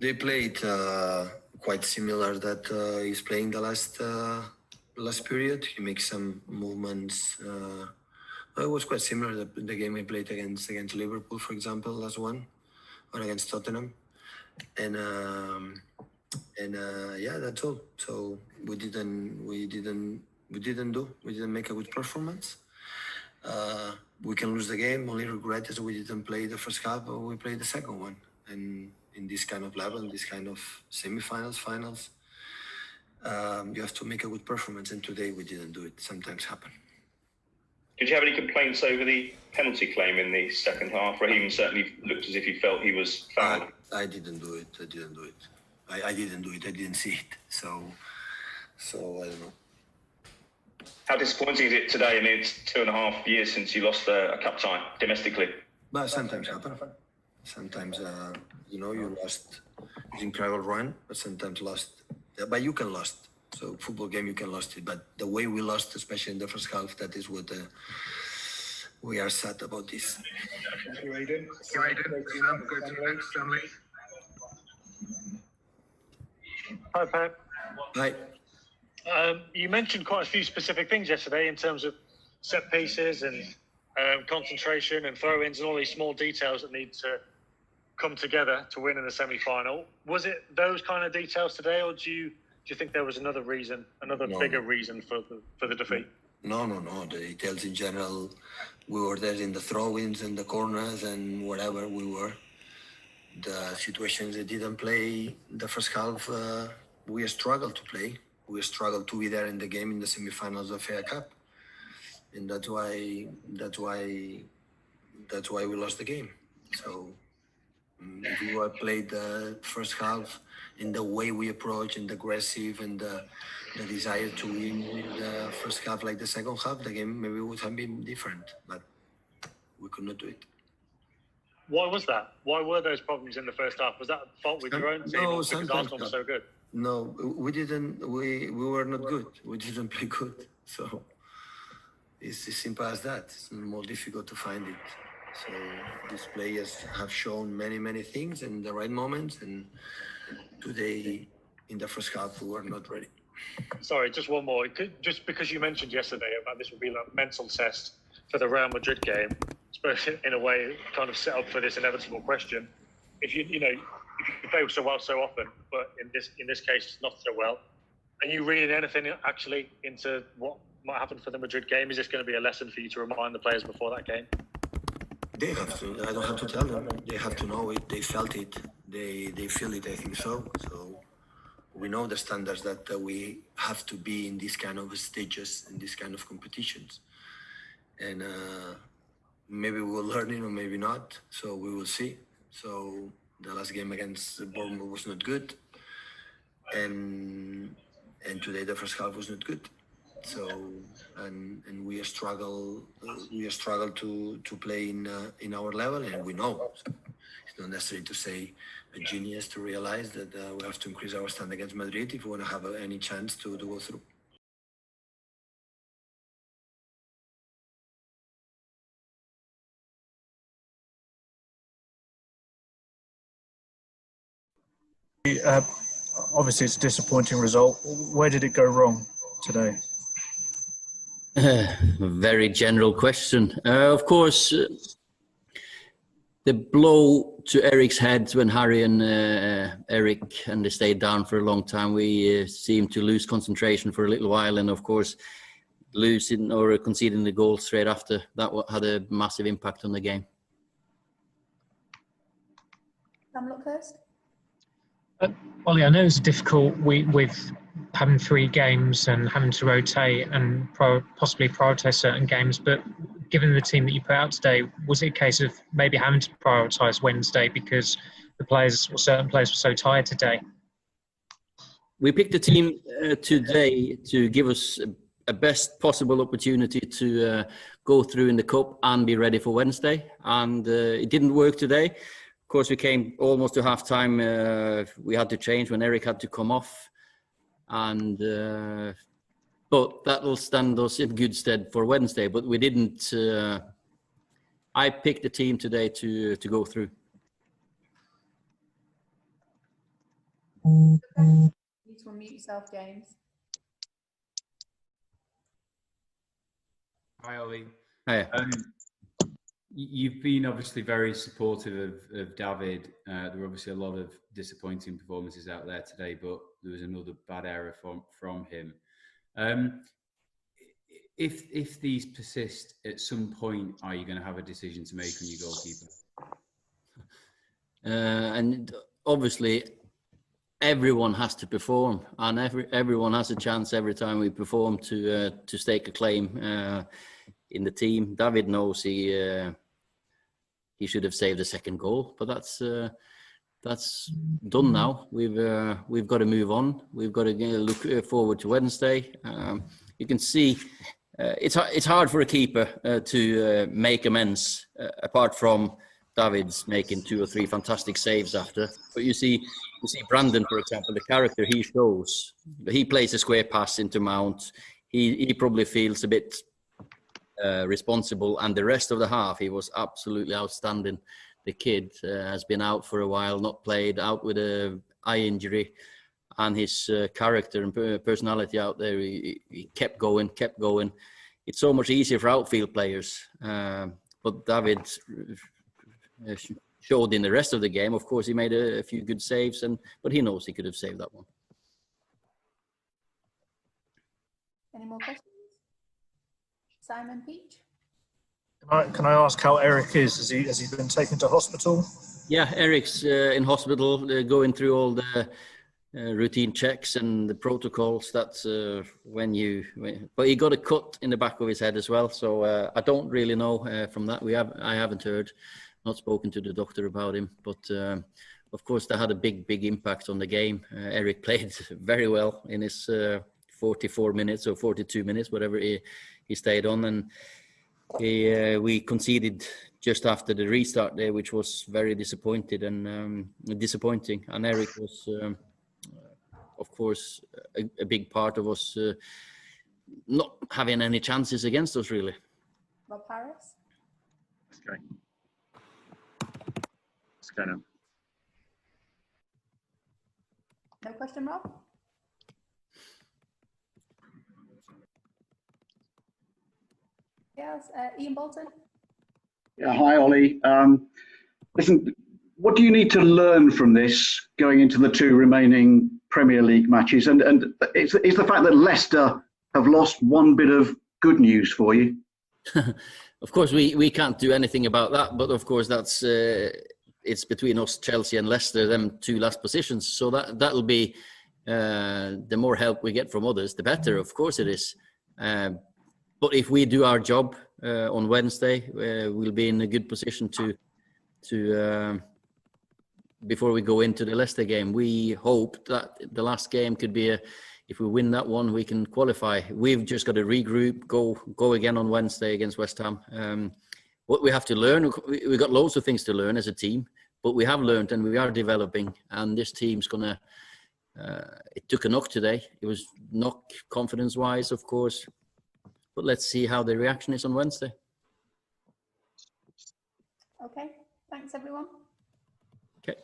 They played quite similar that he's playing the last period. He makes some movements. It was quite similar the game I played against Liverpool, for example, last one, or against Tottenham, and yeah, that's all. So we didn't make a good performance. We can lose the game. Only regret is we didn't play the first half, but we played the second one. And in this kind of level, in this kind of semi-finals, finals, you have to make a good performance. And today we didn't do it. Sometimes happen. Did you have any complaints over the penalty claim in the second half? Raheem certainly looked as if he felt he was fouled. I didn't do it. I didn't do it. I didn't see it. So I don't know. How disappointing is it today? I mean, it's 2.5 years since you lost a cup tie domestically. But sometimes happen. Sometimes, you lost an incredible run, but sometimes lost. But you can lost. So football game, you can lost it. But the way we lost, especially in the first half, that is what we are sad about this. Thank you, Aidan. Go to the next, Stanley. Hi, Pep. Hi. You mentioned quite a few specific things yesterday in terms of set pieces and concentration and throw-ins and all these small details that need to come together to win in the semi-final. Was it those kind of details today, or do you think there was another reason, bigger reason for the defeat? No. The details in general, we were there in the throw-ins and the corners and whatever we were. The situations they didn't play the first half, we struggled to play. We struggled to be there in the game in the semi-finals of FA Cup, and that's why we lost the game. So if we had played the first half in the way we approach and aggressive and the desire to win in the first half like the second half, the game maybe would have been different, but we could not do it. Why was that? Why were those problems in the first half? Was that a fault with your own team because Arsenal was so good? No, we didn't. We were not good. We didn't play good. So it's as simple as that. It's more difficult to find it. So these players have shown many things in the right moments, and today in the first half we were not ready. Sorry, just one more. Just because you mentioned yesterday about this would be like a mental test for the Real Madrid game, I suppose in a way kind of set up for this inevitable question. If you play so well so often, but in this case not so well, are you reading anything actually into what might happen for the Madrid game? Is this going to be a lesson for you to remind the players before that game? They have to. I don't have to tell them. They have to know it. They felt it. They feel it. I think so. So we know the standards that we have to be in these kind of stages, in these kind of competitions, and maybe we'll learn it or maybe not. So we will see. So the last game against Bournemouth was not good, and today the first half was not good. So and we struggle to play in our level, and we know it's not necessary to say a genius to realize that we have to increase our stand against Madrid if we want to have any chance to go through. Obviously, it's a disappointing result. Where did it go wrong today? Very general question. Of course, the blow to Eric's head when Harry and Eric and they stayed down for a long time, we seemed to lose concentration for a little while, and of course, losing or conceding the goal straight after that had a massive impact on the game. Come look first. Ollie, I know it's difficult with having 3 games and having to rotate and possibly prioritise certain games, but given the team that you put out today, was it a case of maybe having to prioritise Wednesday because the players or certain players were so tired today? We picked the team today to give us a best possible opportunity to go through in the cup and be ready for Wednesday, and it didn't work today. Of course, we came almost to half time. We had to change when Eric had to come off, and but that will stand us in good stead for Wednesday. But we didn't. I picked the team today to go through. You need to unmute yourself, James. Hi, Ollie. Hey. You've been obviously very supportive of David. There were obviously a lot of disappointing performances out there today, but there was another bad error from him. If these persist, at some point, are you going to have a decision to make on your goalkeeper? And obviously, everyone has to perform, and everyone has a chance every time we perform to stake a claim in the team. David knows he should have saved the second goal, but that's done now. We've got to move on. We've got to look forward to Wednesday. You can see it's hard for a keeper to make amends apart from David's making 2 or 3 fantastic saves after. But you see Brandon, for example, the character he shows. He plays a square pass into Mount. He probably feels a bit responsible, and the rest of the half he was absolutely outstanding. The kid has been out for a while, not played, out with a eye injury, and his character and personality out there, he kept going. It's so much easier for outfield players, but David showed in the rest of the game. Of course, he made a few good saves, but he knows he could have saved that one. Any more questions? Simon Peach? Can I ask how Eric is? Has he been taken to hospital? Yeah, Eric's in hospital, going through all the routine checks and the protocols. That's but he got a cut in the back of his head as well. So I don't really know from that. I haven't heard, not spoken to the doctor about him. But of course, that had a big impact on the game. Eric played very well in his 44 minutes or 42 minutes, whatever he stayed on, and we conceded just after the restart there, which was very disappointing. And Eric was, of course, a big part of us not having any chances against us, really. Rob Harris? Okay. Let's go now. No question, Rob? Yes, Ian Bolton? Yeah, hi, Ollie. Listen, what do you need to learn from this going into the 2 remaining Premier League matches? And is the fact that Leicester have lost one bit of good news for you? Of course, we can't do anything about that. But of course, that's it's between us, Chelsea and Leicester, them 2 last positions. So that'll be the more help we get from others, the better. Of course it is. But if we do our job on Wednesday, we'll be in a good position to before we go into the Leicester game. We hope that the last game could be if we win that one, we can qualify. We've just got to regroup, go again on Wednesday against West Ham. What we have to learn, we've got loads of things to learn as a team, but we have learned and we are developing. And this team's gonna. It took a knock today. It was knock confidence-wise, of course. But let's see how the reaction is on Wednesday. Okay, thanks everyone. Okay.